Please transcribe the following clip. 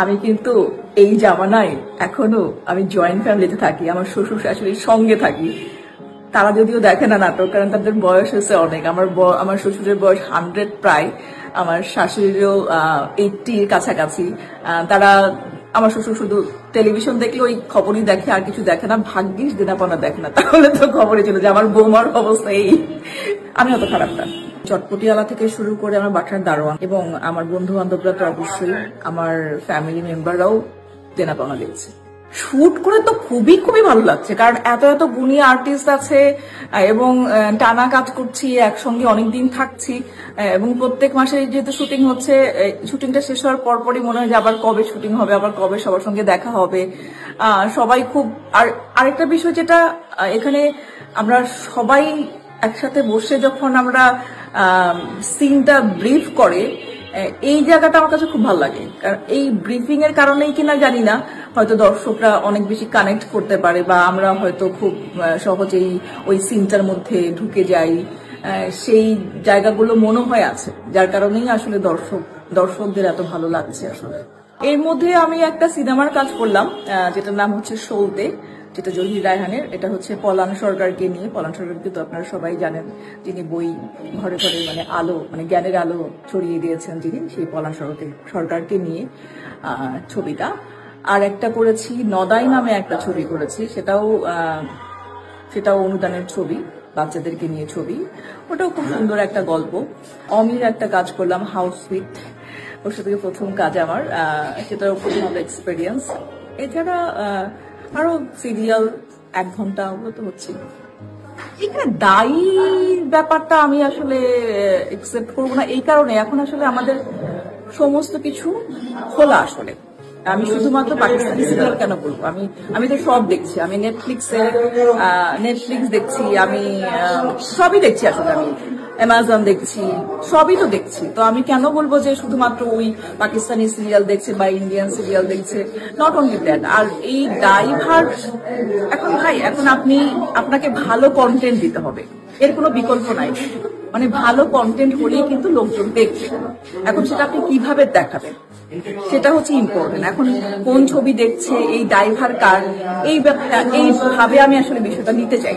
আমি কিন্তু এই জামানায় এখনো আমি জয়েন্ট ফ্যামিলিতে থাকি, আমার শ্বশুর শাশুড়ির সঙ্গে থাকি। তারা যদিও দেখে না নাটক, কারণ তাদের বয়স হচ্ছে অনেক। আমার শ্বশুরের বয়স 100 প্রায়, আমার শাশুড়িরও 80 কাছাকাছি। তারা আমার শ্বশুর শুধু টেলিভিশন দেখলে ওই খবরই দেখে, আর কিছু দেখে না। ভাগ্যিস দিনাপনা দেখে না, তাহলে তো খবরে ছিল যে আমার বৌমার অবস্থা এই। আমি অত খারাপ না। চটপটিওয়ালা থেকে শুরু করে আমার বাসার দারোয়ান এবং আমার বন্ধু বান্ধবরা তো অবশ্যই, আমার ফ্যামিলি মেম্বাররাও দেনাপাওনা দিচ্ছে। শুট করে তো খুবই খুবই ভালো লাগছে, কারণ এত এত গুণী আর্টিস্ট আছে এবং টানা কাজ করছি, একসঙ্গে অনেকদিন থাকছি এবং প্রত্যেক মাসে যেহেতু শুটিং হচ্ছে, শুটিংটা শেষ হওয়ার পরপরই মনে হয় যে আবার কবে শুটিং হবে, আবার কবে সবার সঙ্গে দেখা হবে। সবাই খুব, আর আরেকটা বিষয় যেটা এখানে আমরা সবাই একসাথে বসে যখন আমরা সিনটা ব্রিফ করে, এই জায়গাটা আমার কাছে খুব ভালো লাগে। কারণ এই ব্রিফিং এর কারণেই কিনা জানি না, হয়তো দর্শকরা অনেক বেশি কানেক্ট করতে পারে বা আমরা হয়তো খুব সহজেই ওই সিনটার মধ্যে ঢুকে যাই। সেই জায়গাগুলো মনে হয় আছে, যার কারণেই আসলে দর্শকদের এত ভালো লাগছে আসলে। এর মধ্যে আমি একটা সিনেমার কাজ করলাম, যেটার নাম হচ্ছে সলতে, যেটা জহির রায়হানের। এটা হচ্ছে পলান সরকারকে নিয়ে। পলান সরকারকে তো আপনারা সবাই জানেন, যিনি বই ঘরে ঘরে মানে আলো, মানে জ্ঞানের আলো ছড়িয়ে দিয়েছেন যিনি, সেই পলান সরকারকে নিয়ে ছবিটা। আর একটা করেছি নদাই নামে একটা ছবি করেছি, সেটাও অনুদানের ছবি, বাচ্চাদেরকে নিয়ে ছবি। ওটাও খুব সুন্দর একটা গল্প। অমির একটা কাজ করলাম, হাউস উইথ, ওর সাথে প্রথম কাজ আমার, সেটাও খুব ভালো এক্সপিরিয়েন্স। এছাড়া আরো সিরিয়াল 1 ঘন্টা ওগুলো তো হচ্ছে। এখানে দায়ী ব্যাপারটা আমি আসলে একসেপ্ট করবো না, এই কারণে এখন আসলে আমাদের সমস্ত কিছু খোলা আসলে। আমি শুধুমাত্র পাকিস্তানি সিরিয়াল কেন বলবো, আমি তো সব দেখছি। আমি নেটফ্লিক্স দেখছি, আমি সবই দেখছি আসলে। আমি অ্যামাজন দেখছি, সবই তো দেখছি। তো আমি কেন বলবো যে শুধুমাত্র ওই পাকিস্তানি সিরিয়াল দেখছে বা ইন্ডিয়ান সিরিয়াল দেখছে? Not only that. আর এই ড্রাইভার এখন ভাই, এখন আপনাকে ভালো কন্টেন্ট দিতে হবে, এর কোনো বিকল্প নাই। মানে ভালো কন্টেন্ট হলেই কিন্তু লোকজন দেখবে। এখন সেটা আপনি কিভাবে দেখাবেন, সেটা হচ্ছে ইম্পর্টেন্ট। এখন কোন ছবি দেখছে, এই ড্রাইভার কার, এইভাবে আমি আসলে বিষয়টা নিতে চাই।